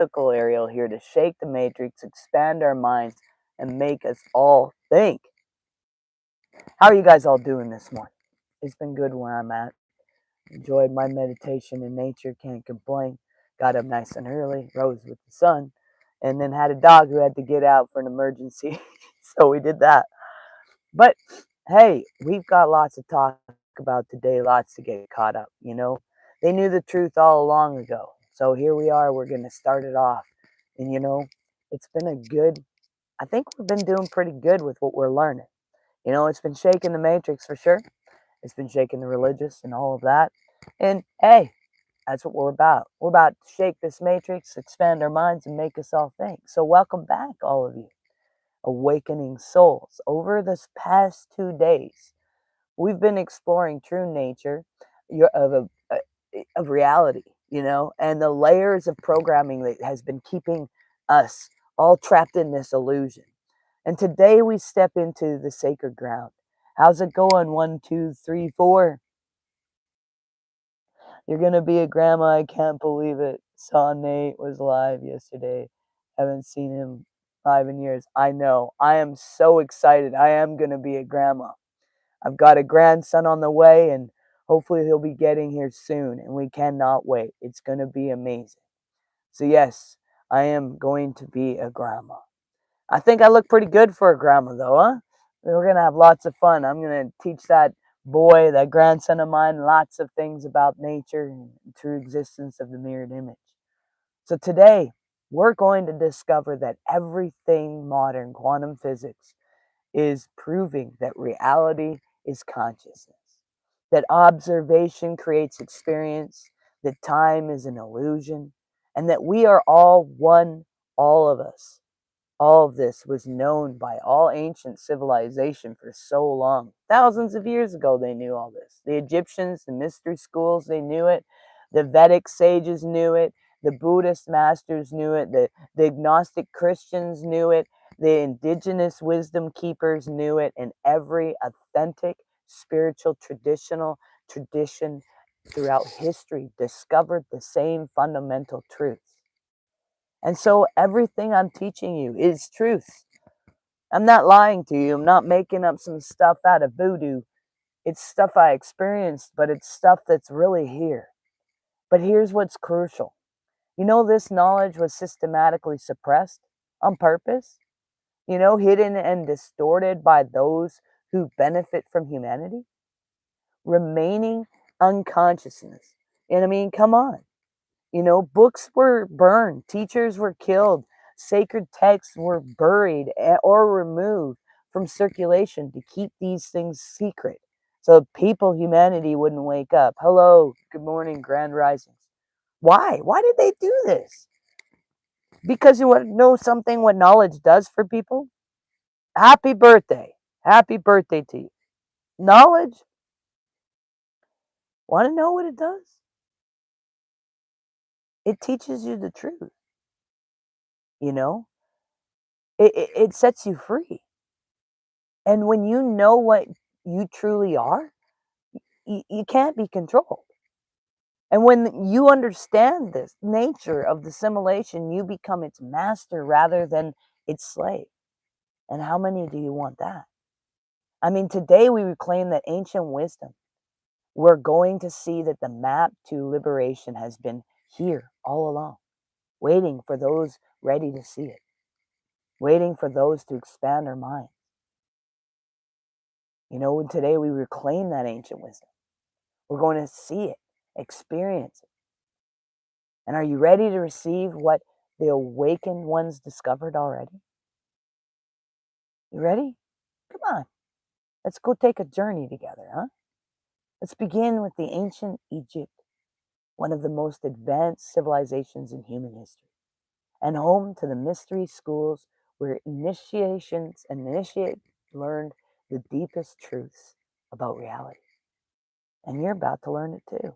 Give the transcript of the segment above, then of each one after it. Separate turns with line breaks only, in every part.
mystical Ariel here to shake the matrix, expand our minds, and make us all think. How are you guys all doing this morning? It's been good where I'm at. Enjoyed my meditation in nature, can't complain. Got up nice and early, rose with the sun, and then had a dog who had to get out for an emergency. So we did that. But hey, we've got lots to talk about today, lots to get caught up, you know. They knew the truth all along ago. So here we are, we're going to start it off. And you know, it's been a good, I think we've been doing pretty good with what we're learning. You know, it's been shaking the matrix for sure. It's been shaking the religious and all of that. And hey, that's what we're about. We're about to shake this matrix, expand our minds, and make us all think. So welcome back, all of you awakening souls. Over this past 2 days, we've been exploring true nature of reality, you know, and the layers of programming that has been keeping us all trapped in this illusion. And today we step into the sacred ground. How's it going? 1, 2, 3, 4. You're gonna be a grandma. I can't believe it. Saw Nate was live yesterday. Haven't seen him live in years. I know. I am so excited. I am gonna be a grandma. I've got a grandson on the way, and hopefully he'll be getting here soon. And we cannot wait. It's gonna be amazing. So yes, I am going to be a grandma. I think I look pretty good for a grandma, though, huh? We're gonna have lots of fun. I'm gonna teach that boy, that grandson of mine, lots of things about nature and true existence of the mirrored image. So today, we're going to discover that everything modern quantum physics is proving that reality is consciousness, that observation creates experience, that time is an illusion, and that we are all one, all of us. All of this was known by all ancient civilization for so long. Thousands of years ago, they knew all this. The Egyptians, the mystery schools, they knew it. The Vedic sages knew it. The Buddhist masters knew it. The Gnostic Christians knew it. The indigenous wisdom keepers knew it. And every authentic spiritual tradition throughout history discovered the same fundamental truths. And so everything I'm teaching you is truth. I'm not lying to you. I'm not making up some stuff out of voodoo. It's stuff I experienced, but it's stuff that's really here. But here's what's crucial. You know, this knowledge was systematically suppressed on purpose, you know, hidden and distorted by those who benefit from humanity, remaining unconsciousness. And I mean, come on. You know, books were burned, teachers were killed, sacred texts were buried or removed from circulation to keep these things secret. So people, humanity wouldn't wake up. Hello, good morning, grand risings. Why? Why did they do this? Because you want to know something what knowledge does for people? Happy birthday. Happy birthday to you. Knowledge, want to know what it does? It teaches you the truth, you know? It sets you free. And when you know what you truly are, you can't be controlled. And when you understand this nature of the simulation, you become its master rather than its slave. And how many do you want that? I mean, today we reclaim that ancient wisdom. We're going to see that the map to liberation has been here all along, waiting for those ready to see it, waiting for those to expand our mind. You know, and today we reclaim that ancient wisdom. We're going to see it, experience it. And are you ready to receive what the awakened ones discovered already? You ready? Come on. Let's go take a journey together, huh? Let's begin with the ancient Egypt, one of the most advanced civilizations in human history, and home to the mystery schools where initiates learned the deepest truths about reality. And you're about to learn it too.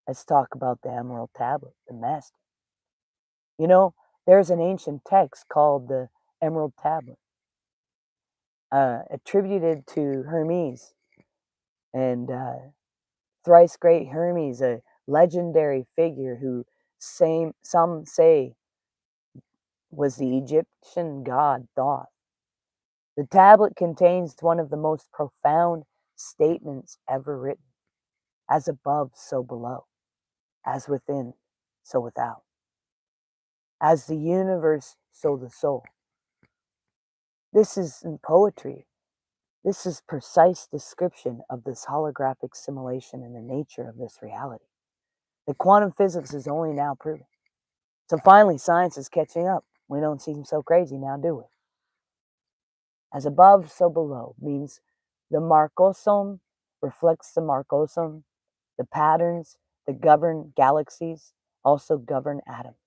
Let's talk about the Emerald Tablet, the Master. You know, there's an ancient text called the Emerald Tablet, attributed to Hermes, and thrice great Hermes, a legendary figure who some say was the Egyptian god Thoth. The tablet contains one of the most profound statements ever written: as above, so below, as within, so without, as the universe, so the soul. This is in poetry. This is precise description of this holographic simulation and the nature of this reality that quantum physics is only now proven. So finally, science is catching up. We don't seem so crazy now, do we? As above, so below means the Marcosome reflects the Marcosome. The patterns that govern galaxies also govern atoms.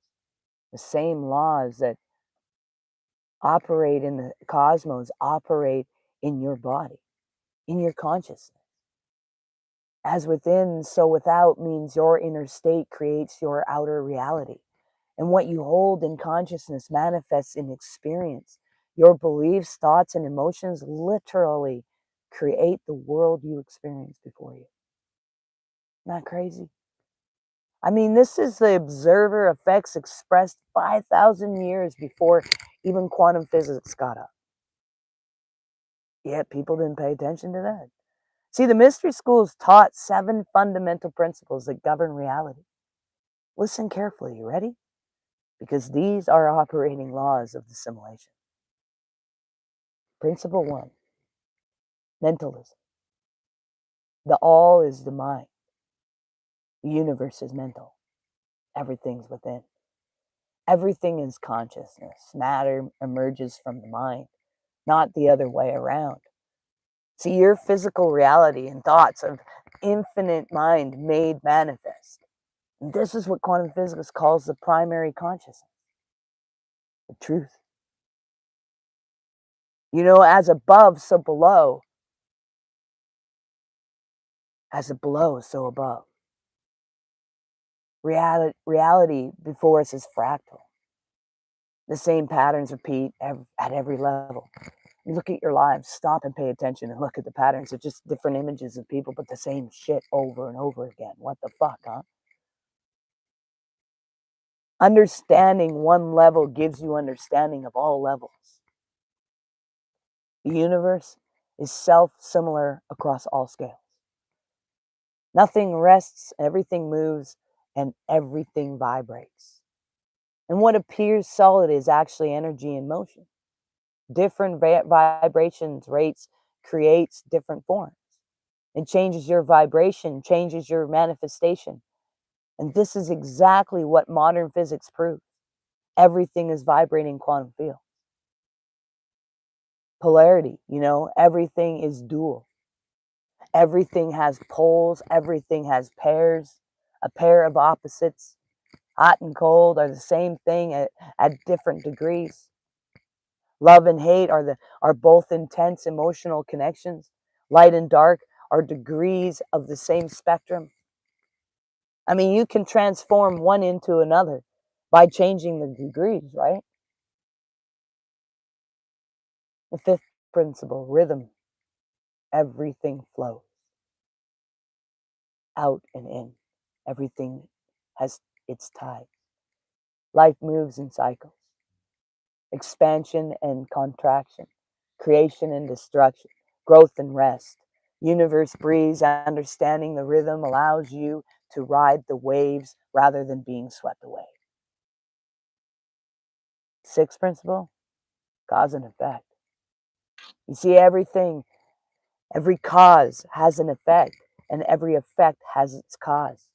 The same laws that operate in the cosmos operate in your body, in your consciousness. As within, so without means your inner state creates your outer reality. And what you hold in consciousness manifests in experience. Your beliefs, thoughts, and emotions literally create the world you experience before you. Isn't that crazy? I mean, this is the observer effects expressed 5,000 years before even quantum physics got up. Yet people didn't pay attention to that. See, the mystery schools taught 7 fundamental principles that govern reality. Listen carefully, you ready? Because these are operating laws of the simulation. Principle 1, mentalism. The all is the mind. The universe is mental. Everything's within. Everything is consciousness. Matter emerges from the mind, not the other way around. See, your physical reality and thoughts of infinite mind made manifest. And this is what quantum physics calls the primary consciousness, the truth. You know, as above, so below. As below, so above. Reality before us is fractal. The same patterns repeat at every level. You look at your lives, stop and pay attention and look at the patterns. They're just different images of people, but the same shit over and over again. What the fuck, huh? Understanding one level gives you understanding of all levels. The universe is self-similar across all scales. Nothing rests, everything moves, and everything vibrates. And what appears solid is actually energy in motion. Different vibrations rates creates different forms. It changes your vibration, changes your manifestation. And this is exactly what modern physics proves. Everything is vibrating quantum field. Polarity, everything is dual. Everything has poles, everything has pairs, a pair of opposites. Hot and cold are the same thing at different degrees. Love and hate are both intense emotional connections. Light and dark are degrees of the same spectrum. I mean, you can transform one into another by changing the degrees, right? The 5th principle, rhythm. Everything flows out and in. Everything has its tide. Life moves in cycles. Expansion and contraction. Creation and destruction. Growth and rest. Universe breeze. Understanding the rhythm allows you to ride the waves rather than being swept away. 6th principle, cause and effect. You see, every cause has an effect, and every effect has its cause.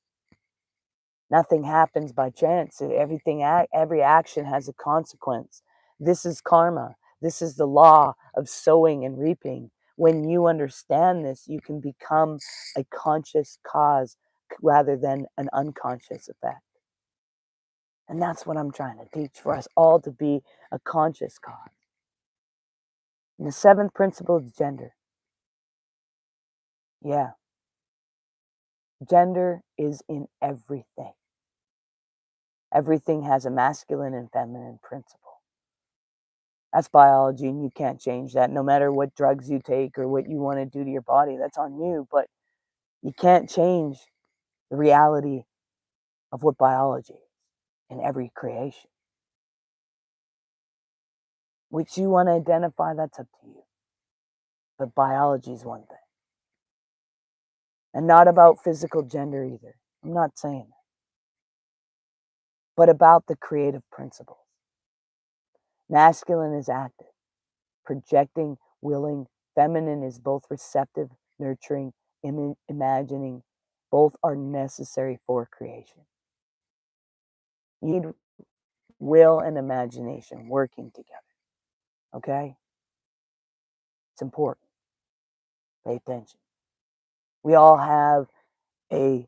Nothing happens by chance. Every action has a consequence. This is karma. This is the law of sowing and reaping. When you understand this, you can become a conscious cause rather than an unconscious effect. And that's what I'm trying to teach, for us all to be a conscious cause. And the 7th principle is gender. Yeah. Gender is in everything. Everything has a masculine and feminine principle. That's biology, and you can't change that. No matter what drugs you take or what you want to do to your body, that's on you. But you can't change the reality of what biology is. in every creation. Which you want to identify, that's up to you. But biology is one thing. And not about physical gender either. I'm not saying that. But about the creative principles. Masculine is active, projecting, willing. Feminine is both receptive, nurturing, imagining. Both are necessary for creation. You need will and imagination working together. Okay? It's important. Pay attention. We all have a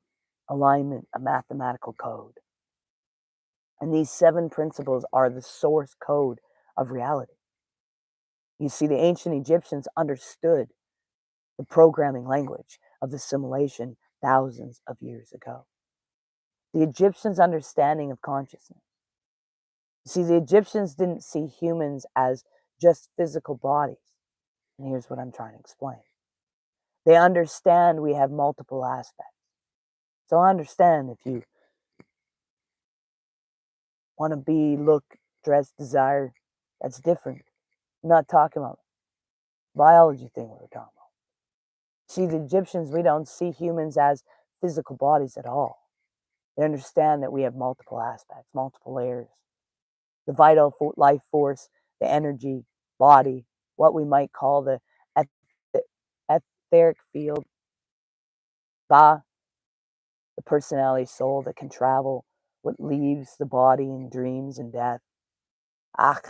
alignment, a mathematical code. And these 7 principles are the source code of reality. You see, the ancient Egyptians understood the programming language of assimilation thousands of years ago. The Egyptians' understanding of consciousness. See, the Egyptians didn't see humans as just physical bodies. And here's what I'm trying to explain. They understand we have multiple aspects. So I understand if you want to be, look, dress, desire, that's different. I'm not talking about biology thing we were talking about. See, the Egyptians, we don't see humans as physical bodies at all. They understand that we have multiple aspects, multiple layers. The vital life force, the energy, body, what we might call the etheric field, Ba, the personality soul that can travel, what leaves the body in dreams and death. Ach,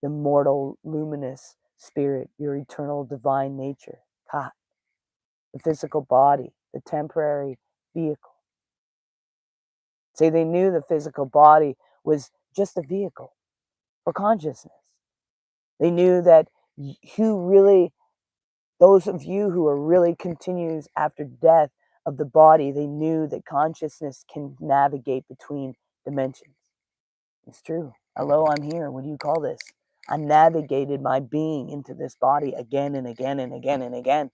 the mortal, luminous spirit, your eternal divine nature. Ka, the physical body, the temporary vehicle. See, they knew the physical body was just a vehicle for consciousness. They knew that those of you who are really continues after death of the body, they knew that consciousness can navigate between dimensions. It's true. Hello, I'm here. What do you call this? I navigated my being into this body again and again and again and again.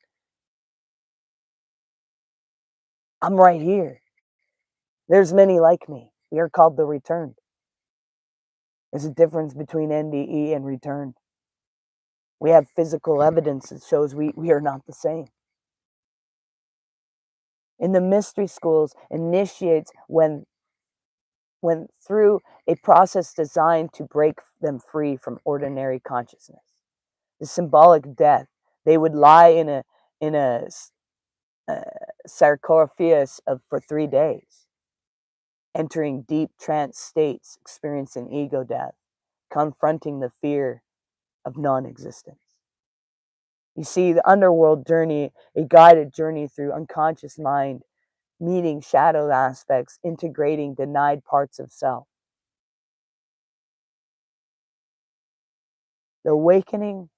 I'm right here. There's many like me. We are called the returned. There's a difference between NDE and returned. We have physical evidence that shows we are not the same. In the mystery schools, initiates when through a process designed to break them free from ordinary consciousness. The symbolic death, they would lie in a sarcophagus for 3 days, entering deep trance states, experiencing ego death, confronting the fear of non-existence. You see, the underworld journey, a guided journey through unconscious mind, meeting shadow aspects, integrating denied parts of self. The awakening,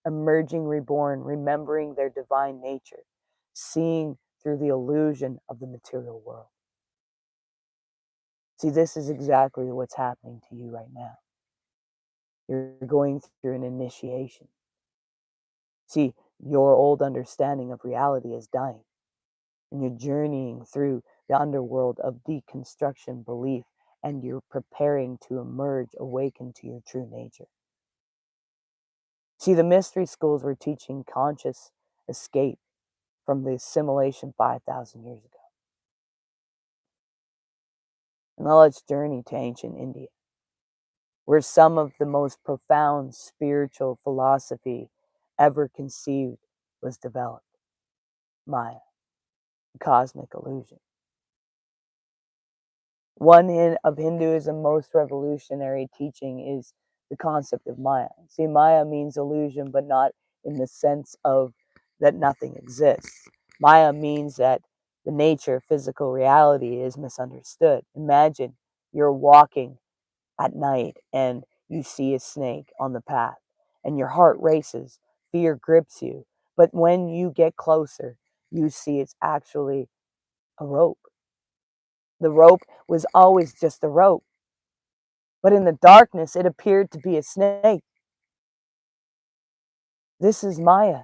emerging reborn, remembering their divine nature, seeing through the illusion of the material world. See, this is exactly what's happening to you right now. You're going through an initiation. See, your old understanding of reality is dying, and you're journeying through the underworld of deconstruction belief, and you're preparing to emerge, awaken to your true nature. See, the mystery schools were teaching conscious escape from the assimilation 5,000 years ago. And now let's journey to ancient India, where some of the most profound spiritual philosophy ever conceived was developed. Maya, the cosmic illusion. One of Hinduism's most revolutionary teaching is the concept of Maya. See, Maya means illusion, but not in the sense of that nothing exists. Maya means that the nature of physical reality is misunderstood. Imagine you're walking at night and you see a snake on the path and your heart races, fear grips you. But when you get closer, you see it's actually a rope. The rope was always just a rope, but in the darkness, it appeared to be a snake. This is Maya.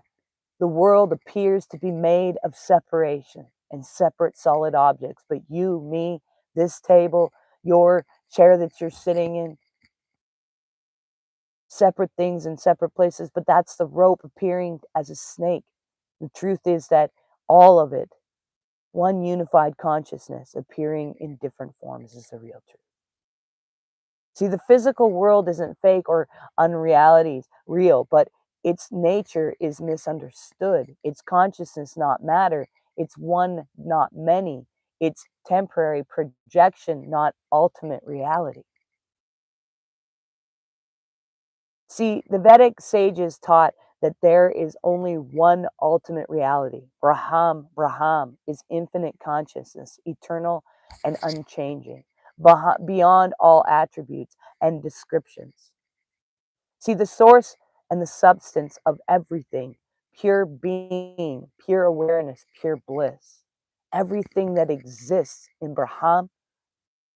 The world appears to be made of separation and separate solid objects, but you, me, this table, your chair that you're sitting in, separate things in separate places, but that's the rope appearing as a snake. The truth is that all of it, one unified consciousness appearing in different forms, is the real truth. See, the physical world isn't fake or unrealities real, but its nature is misunderstood. Its consciousness, not matter. It's one, not many. It's temporary projection, not ultimate reality. See, the Vedic sages taught that there is only one ultimate reality. Braham is infinite consciousness, eternal and unchanging, beyond all attributes and descriptions. See, the source and the substance of everything, pure being, pure awareness, pure bliss. Everything that exists in Brahman,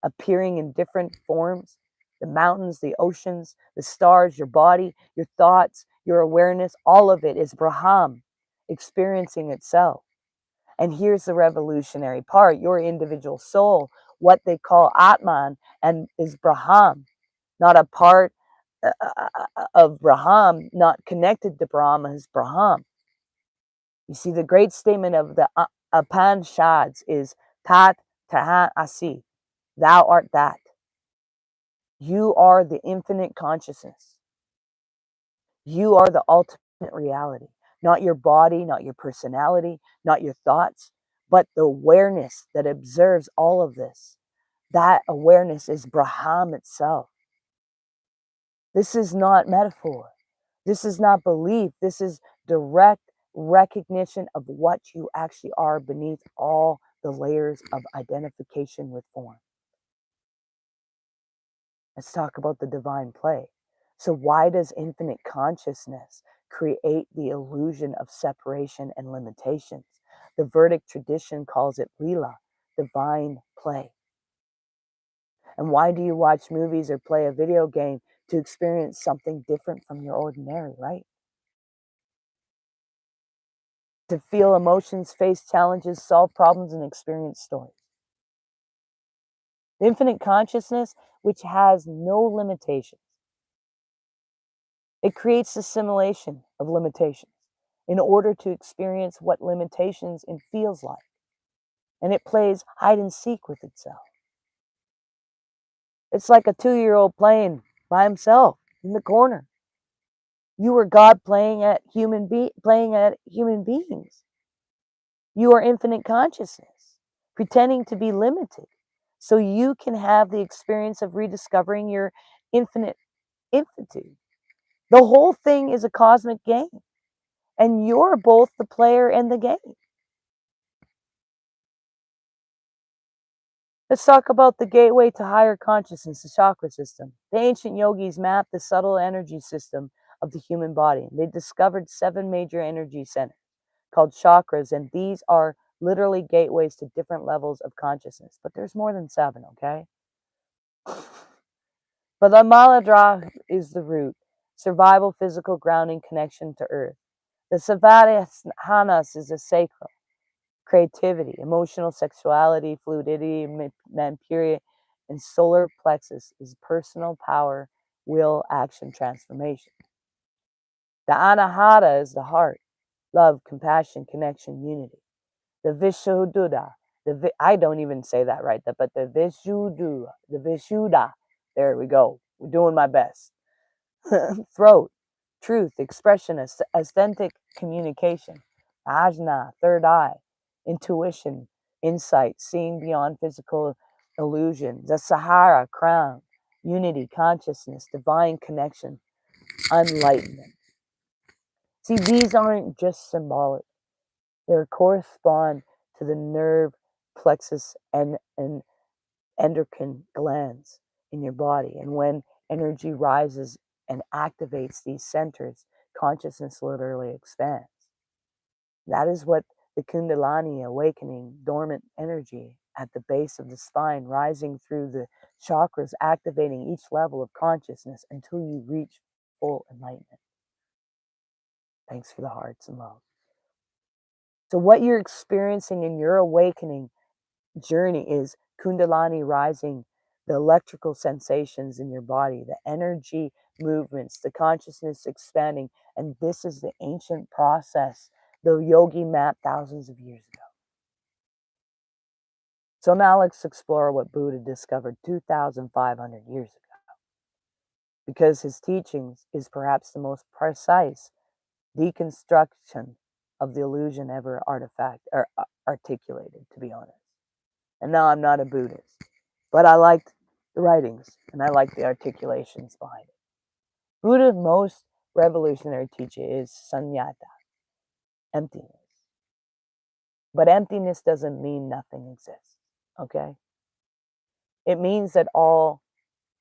appearing in different forms, the mountains, the oceans, the stars, your body, your thoughts, your awareness, all of it is Brahman experiencing itself. And here's the revolutionary part: your individual soul, what they call Atman, and is Brahman, not a part of Brahman, not connected to Brahma, is Brahman. You see, the great statement of the Upanishads is Tat Tahat Asi, thou art that. You are the infinite consciousness. You are the ultimate reality, not your body, not your personality, not your thoughts, but the awareness that observes all of this. That awareness is Brahman itself. This is not metaphor. This is not belief. This is direct recognition of what you actually are beneath all the layers of identification with form. Let's talk about the divine play. So, why does infinite consciousness create the illusion of separation and limitations? The Vedic tradition calls it Leela, divine play. And why do you watch movies or play a video game? To experience something different from your ordinary, right? To feel emotions, face challenges, solve problems, and experience stories. The infinite consciousness, which has no limitations, it creates the simulation of limitations in order to experience what limitations it feels like. And it plays hide and seek with itself. It's like a 2-year-old playing by himself in the corner. You are God playing at human beings. You are infinite consciousness, pretending to be limited, so you can have the experience of rediscovering your infinite infinitude. The whole thing is a cosmic game, and you're both the player and the game. Let's talk about the gateway to higher consciousness, the chakra system. The ancient yogis mapped the subtle energy system of the human body. They discovered 7 major energy centers called chakras, and these are literally gateways to different levels of consciousness. But there's more than 7, okay? But the Maladra is the root, survival, physical grounding, connection to earth. The Savadhanas is a sacral, creativity, emotional sexuality, fluidity, Manpuria, and solar plexus is personal power, will, action, transformation. The Anahata is the heart, love, compassion, connection, unity. The Vishuddha, I don't even say that right, but the Vishuddha, there we go. We're doing my best. Throat, truth, expression, authentic communication. Ajna, third eye, intuition, insight, seeing beyond physical illusion. The Sahara, crown, unity, consciousness, divine connection, enlightenment. See, these aren't just symbolic. They correspond to the nerve plexus and endocrine glands in your body. And when energy rises and activates these centers, consciousness literally expands. That is what the Kundalini awakening, dormant energy at the base of the spine, rising through the chakras, activating each level of consciousness until you reach full enlightenment. Thanks for the hearts and love. So, what you're experiencing in your awakening journey is Kundalini rising the electrical sensations in your body, the energy movements, the consciousness expanding. And this is the ancient process the yogi mapped thousands of years ago. So now let's explore what Buddha discovered 2,500 years ago, because his teachings is perhaps the most precise deconstruction of the illusion ever articulated, to be honest. And now I'm not a Buddhist, but I liked the writings and I like the articulations behind it. Buddha's most revolutionary teaching is sunyata, emptiness. But emptiness doesn't mean nothing exists, okay? It means that all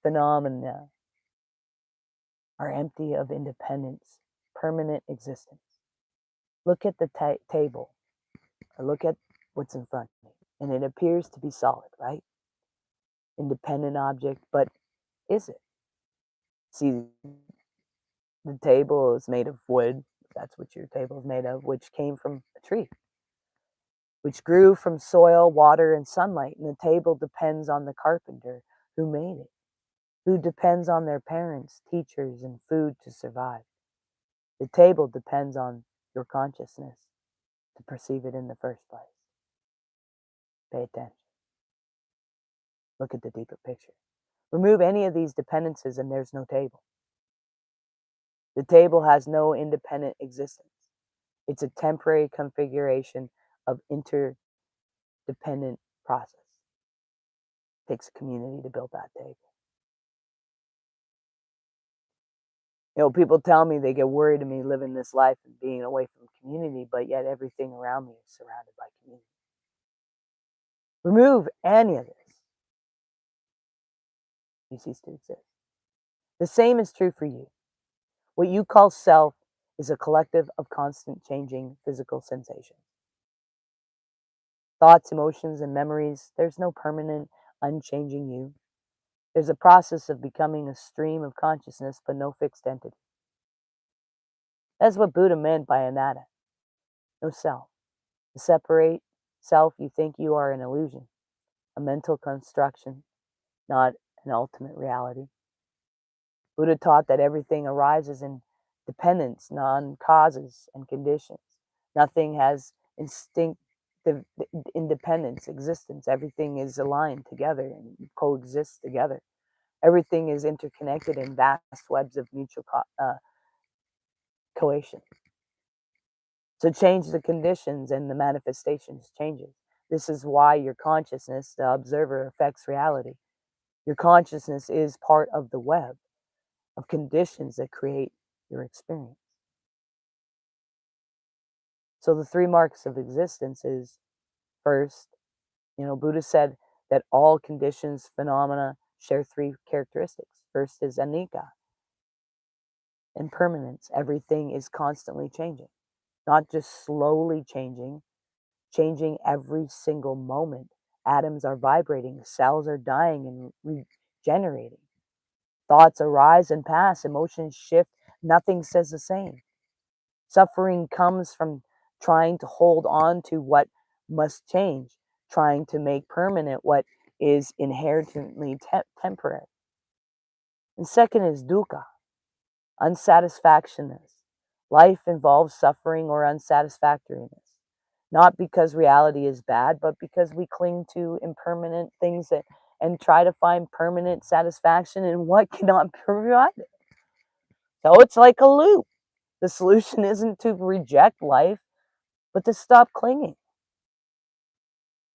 phenomena are empty of independence, permanent existence. Look at the table, or look at what's in front of me, and it appears to be solid, right? Independent object, but is it? See, the table is made of wood, that's what your table is made of, which came from a tree, which grew from soil, water, and sunlight. And the table depends on the carpenter who made it, who depends on their parents, teachers, and food to survive. The table depends on your consciousness to perceive it in the first place. Pay attention. Look at the deeper picture. Remove any of these dependencies and there's no table. The table has no independent existence. It's a temporary configuration of interdependent process. It takes a community to build that table. You know, people tell me they get worried of me living this life and being away from community, but yet everything around me is surrounded by community. Remove any of this, you cease to exist. The same is true for you. What you call self is a collective of constant changing physical sensations. Thoughts, emotions, and memories, there's no permanent, unchanging you. There's a process of becoming a stream of consciousness, but no fixed entity. That's what Buddha meant by anatta, no self. To separate self, you think you are an illusion, a mental construction, not an ultimate reality. Buddha taught that everything arises in dependence, non-causes and conditions. Nothing has instinctive independence, existence. Everything is aligned together and coexists together. Everything is interconnected in vast webs of mutual cohesion. So change the conditions and the manifestations changes. This is why your consciousness, the observer, affects reality. Your consciousness is part of the web of conditions that create your experience. So the three marks of existence is, first, Buddha said that all conditions, phenomena share three characteristics. First is anicca, impermanence. Everything is constantly changing, not just slowly changing every single moment. Atoms are vibrating, cells are dying and regenerating. Thoughts arise and pass, emotions shift, nothing says the same. Suffering comes from trying to hold on to what must change, trying to make permanent what is inherently temporary. And second is dukkha, unsatisfactionness. Life involves suffering or unsatisfactoriness, not because reality is bad, but because we cling to impermanent things and try to find permanent satisfaction in what cannot provide it. So it's like a loop. The solution isn't to reject life, but to stop clinging.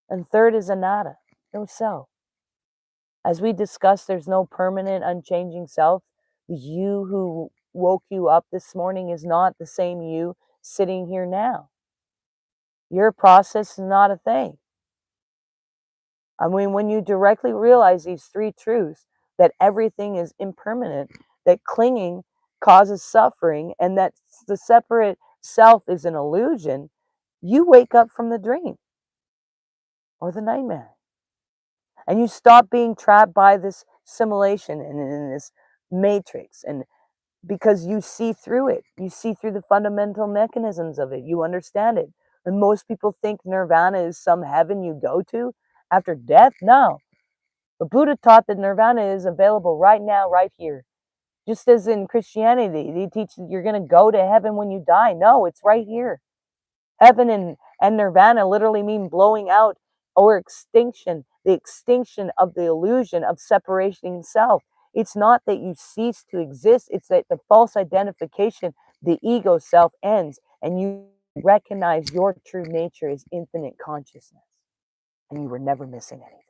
And third is anatta, no self. As we discussed, there's no permanent, unchanging self. The you who woke you up this morning is not the same you sitting here now. Your process is not a thing. I mean, when you directly realize these three truths, that everything is impermanent, that clinging causes suffering, and that the separate self is an illusion, you wake up from the dream or the nightmare. And you stop being trapped by this simulation and in this matrix, and because you see through it, you see through the fundamental mechanisms of it, you understand it. And most people think nirvana is some heaven you go to after death. No, But Buddha taught that nirvana is available right now, right here. Just as in Christianity, they teach that you're going to go to heaven when you die. No, it's right here. Heaven and nirvana literally mean blowing out or extinction, the extinction of the illusion of separation self. It's not that you cease to exist, it's that the false identification, the ego self ends, and you recognize your true nature is infinite consciousness, and you were never missing anything.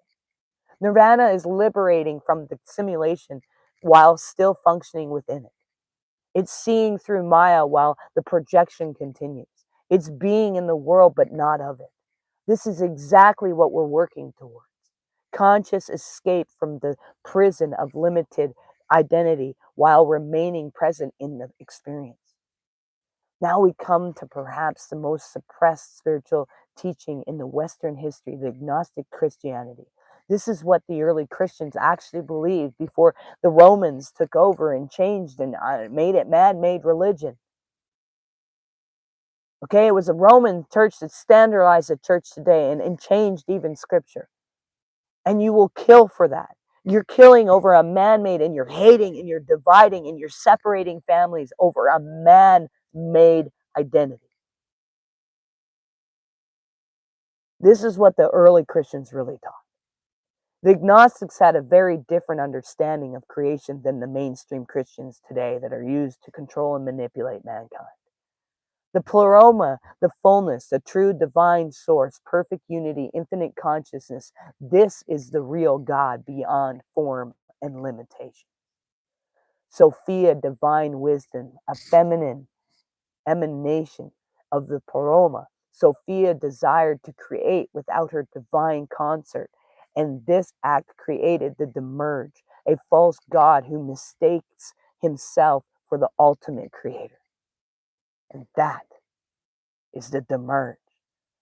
Nirvana is liberating from the simulation while still functioning within it. It's seeing through Maya while the projection continues. It's being in the world but not of it. This is exactly what we're working towards. Conscious escape from the prison of limited identity while remaining present in the experience. Now we come to perhaps the most suppressed spiritual teaching in the Western history, the Gnostic Christianity. This is what the early Christians actually believed before the Romans took over and changed and made it man-made religion. Okay, it was a Roman church that standardized the church today and changed even scripture. And you will kill for that. You're killing over a man-made, and you're hating and you're dividing and you're separating families over a man-made identity. This is what the early Christians really taught. The Gnostics had a very different understanding of creation than the mainstream Christians today that are used to control and manipulate mankind. The pleroma, the fullness, the true divine source, perfect unity, infinite consciousness, this is the real God beyond form and limitation. Sophia, divine wisdom, a feminine emanation of the pleroma. Sophia desired to create without her divine consort, and this act created the Demerge, a false god who mistakes himself for the ultimate creator. And that is the Demerge.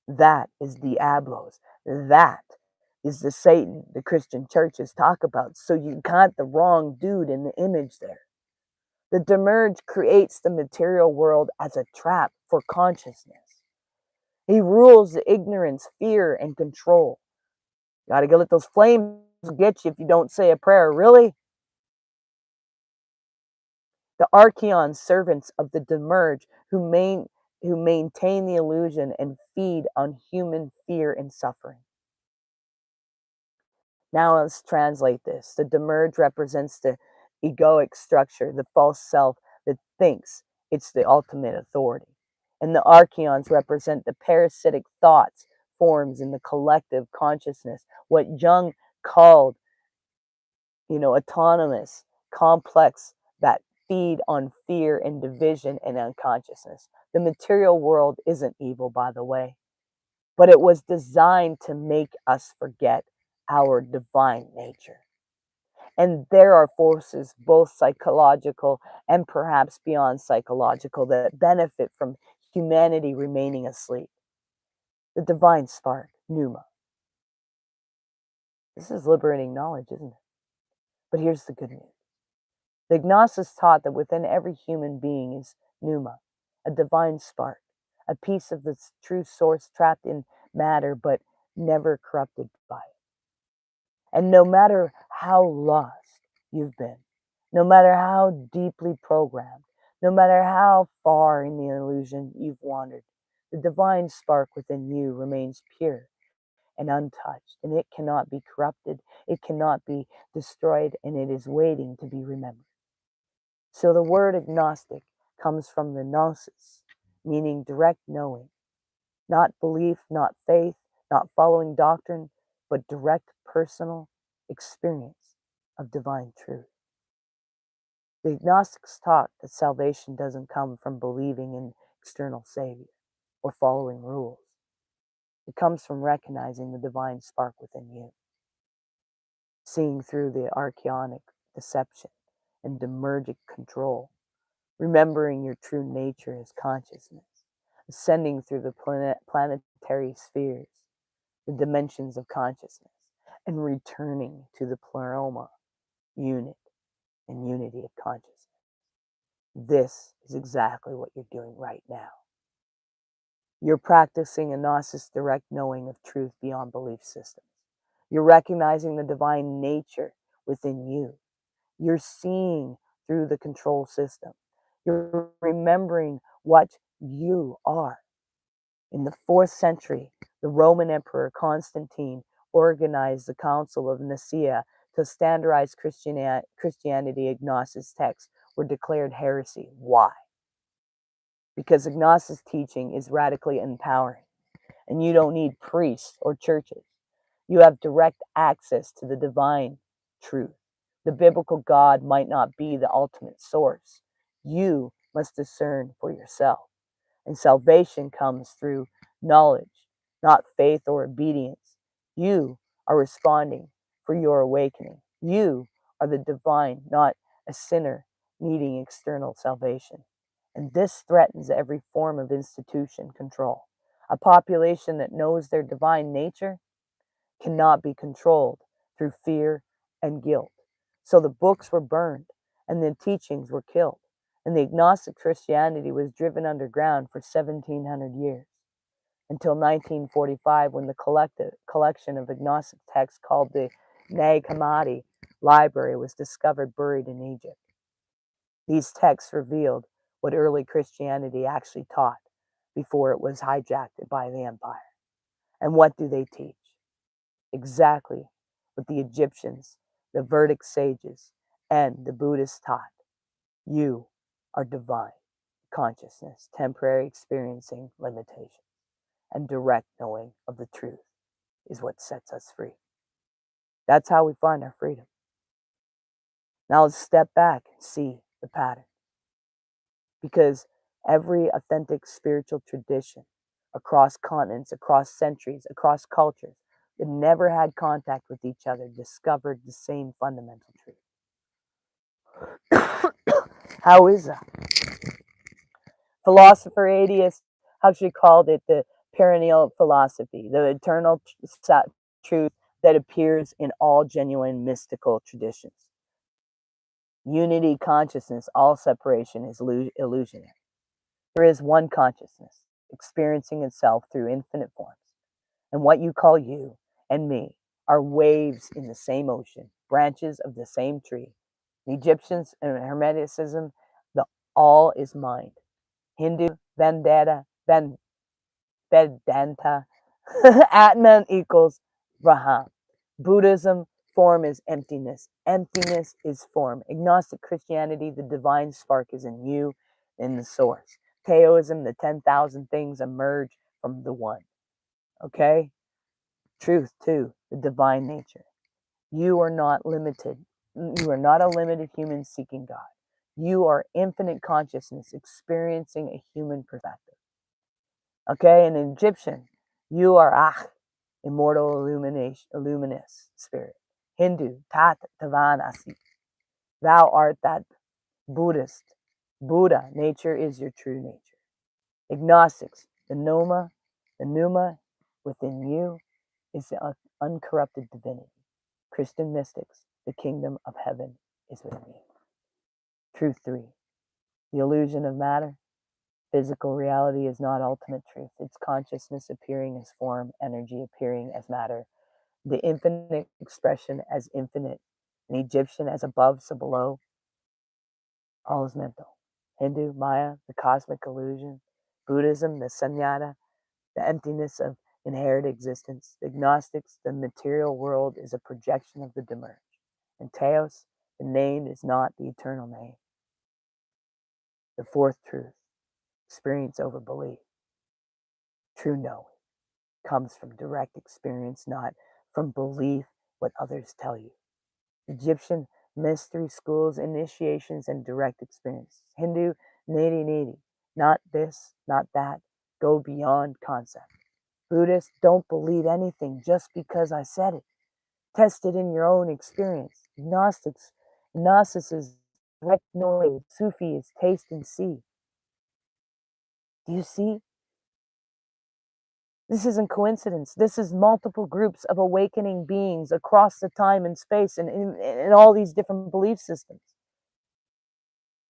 That is Diablos. That is the Satan the Christian churches talk about. So you got the wrong dude in the image there. The Demerge creates the material world as a trap for consciousness. He rules the ignorance, fear, and control. Gotta go let those flames get you if you don't say a prayer. Really? The Archeon servants of the Demerge who maintain the illusion and feed on human fear and suffering. Now let's translate this. The Demerge represents the egoic structure, the false self that thinks it's the ultimate authority. And the Archeons represent the parasitic thoughts, forms in the collective consciousness, what Jung called, autonomous, complex, that feed on fear and division and unconsciousness. The material world isn't evil, by the way, but it was designed to make us forget our divine nature. And there are forces, both psychological and perhaps beyond psychological, that benefit from humanity remaining asleep. The divine spark, pneuma. This is liberating knowledge, isn't it? But here's the good news. The Gnostics taught that within every human being is pneuma, a divine spark, a piece of the true source trapped in matter but never corrupted by it. And no matter how lost you've been, no matter how deeply programmed, no matter how far in the illusion you've wandered, the divine spark within you remains pure and untouched, and it cannot be corrupted, it cannot be destroyed, and it is waiting to be remembered. So the word agnostic comes from the gnosis, meaning direct knowing, not belief, not faith, not following doctrine, but direct personal experience of divine truth. The agnostics taught that salvation doesn't come from believing in external savior or following rules. It comes from recognizing the divine spark within you, seeing through the archaonic deception and demergic control, remembering your true nature as consciousness, ascending through the planetary spheres, the dimensions of consciousness, and returning to the pleroma, unit and unity of consciousness. This is exactly what you're doing right now. You're practicing a gnosis direct knowing of truth beyond belief systems. You're recognizing the divine nature within you. You're seeing through the control system. You're remembering what you are. In the 4th century, the Roman Emperor Constantine organized the Council of Nicaea to standardize Christianity. Agnostic texts were declared heresy. Why? Because Agnostic teaching is radically empowering, and you don't need priests or churches. You have direct access to the divine truth. The biblical God might not be the ultimate source. You must discern for yourself. And salvation comes through knowledge, not faith or obedience. You are responding for your awakening. You are the divine, not a sinner needing external salvation. And this threatens every form of institution control. A population that knows their divine nature cannot be controlled through fear and guilt. So the books were burned and the teachings were killed. And the agnostic Christianity was driven underground for 1700 years until 1945, when the collection of agnostic texts called the Nag Hammadi Library was discovered buried in Egypt. These texts revealed what early Christianity actually taught before it was hijacked by the empire. And what do they teach? Exactly what the Egyptians, the Vedic sages, and the Buddhists taught. You are divine consciousness, temporary experiencing limitation, and direct knowing of the truth is what sets us free. That's how we find our freedom. Now let's step back and see the pattern. Because every authentic spiritual tradition across continents, across centuries, across cultures that never had contact with each other discovered the same fundamental truth. How is that? Philosopher atheists actually called it the perennial philosophy, the eternal truth that appears in all genuine mystical traditions. Unity consciousness, all separation is illusionary. There is one consciousness, experiencing itself through infinite forms. And what you call you and me are waves in the same ocean, branches of the same tree. The Egyptians and Hermeticism, the all is mind. Hindu, Vedanta, Atman equals Brahman. Buddhism, form is emptiness. Emptiness is form. Agnostic Christianity, the divine spark is in you, in the source. Taoism, the 10,000 things emerge from the one. Okay? Truth, too, the divine nature. You are not limited. You are not a limited human seeking God. You are infinite consciousness experiencing a human perspective. Okay, in Egyptian, you are Ach, immortal luminous spirit. Hindu, Tat Tavan Asi. Thou art that. Buddhist, Buddha, nature is your true nature. Agnostics, the pneuma within you is the uncorrupted divinity. Christian mystics, the kingdom of heaven is within you. Truth 3, the illusion of matter. Physical reality is not ultimate truth. It's consciousness appearing as form, energy appearing as matter, the infinite expression as infinite, an Egyptian as above, so below. All is mental. Hindu, Maya, the cosmic illusion. Buddhism, the sunyata, the emptiness of inherent existence. The Gnostics, the material world is a projection of the demerge. And Theos, the name is not the eternal name. The 4th truth, experience over belief. True knowing comes from direct experience, not from belief what others tell you. Egyptian mystery schools, initiations, and direct experience. Hindu, neti neti, not this, not that, go beyond concept. Buddhist, don't believe anything just because I said it. Test it in your own experience. Gnostics, direct knowledge. Sufi is taste and see. Do you see? This isn't coincidence. This is multiple groups of awakening beings across the time and space and in all these different belief systems,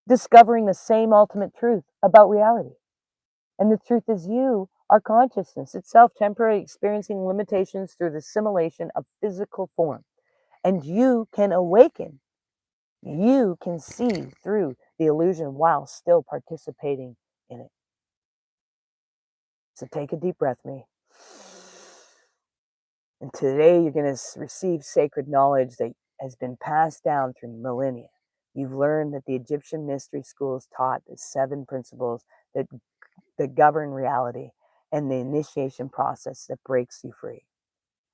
discovering the same ultimate truth about reality. And the truth is you Our consciousness itself temporarily experiencing limitations through the assimilation of physical form. And you can awaken. You can see through the illusion while still participating in it. So take a deep breath, me. And today you're going to receive sacred knowledge that has been passed down through millennia. You've learned that the Egyptian mystery schools taught the 7 principles that govern reality and the initiation process that breaks you free.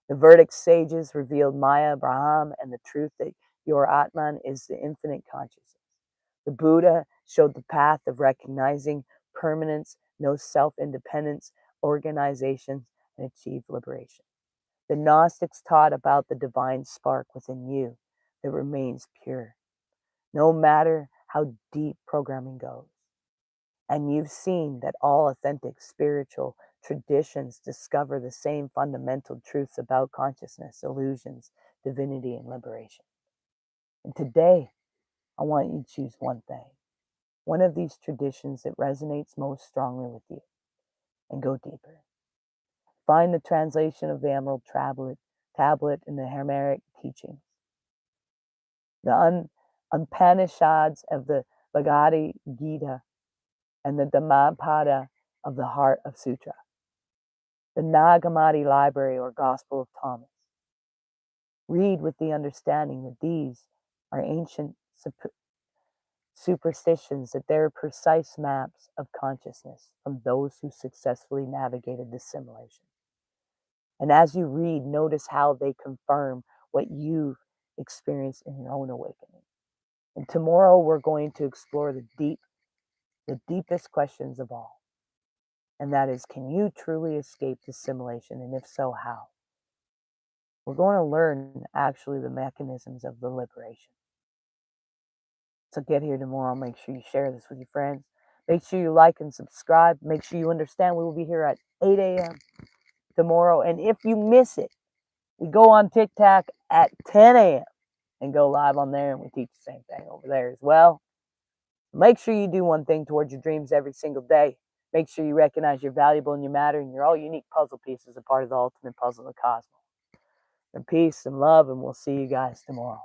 The Vedic sages revealed Maya, Brahman, and the truth that your Atman is the infinite consciousness. The Buddha showed the path of recognizing permanence, no self-independence, organizations, and achieve liberation. The Gnostics taught about the divine spark within you that remains pure, no matter how deep programming goes. And you've seen that all authentic spiritual traditions discover the same fundamental truths about consciousness, illusions, divinity, and liberation. And today, I want you to choose one thing, one of these traditions that resonates most strongly with you, and go deeper. Find the translation of the Emerald Tablet in the Hermetic teachings, the Upanishads of the Bhagavad Gita, and the Dhammapada of the Heart of Sutra, the Nag Hammadi Library or Gospel of Thomas. Read with the understanding that these are ancient superstitions, that they're precise maps of consciousness from those who successfully navigated this simulation. And as you read, notice how they confirm what you've experienced in your own awakening. And tomorrow we're going to explore the deepest questions of all. And that is, can you truly escape this simulation? And if so, how? We're going to learn actually the mechanisms of the liberation. So get here tomorrow. Make sure you share this with your friends. Make sure you like and subscribe. Make sure you understand we will be here at 8 a.m. tomorrow. And if you miss it, we go on TikTok at 10 a.m. and go live on there, and we teach the same thing over there as well. Make sure you do one thing towards your dreams every single day. Make sure you recognize you're valuable and you matter, and you're all unique puzzle pieces, a part of the ultimate puzzle of the cosmos. And peace and love, and we'll see you guys tomorrow.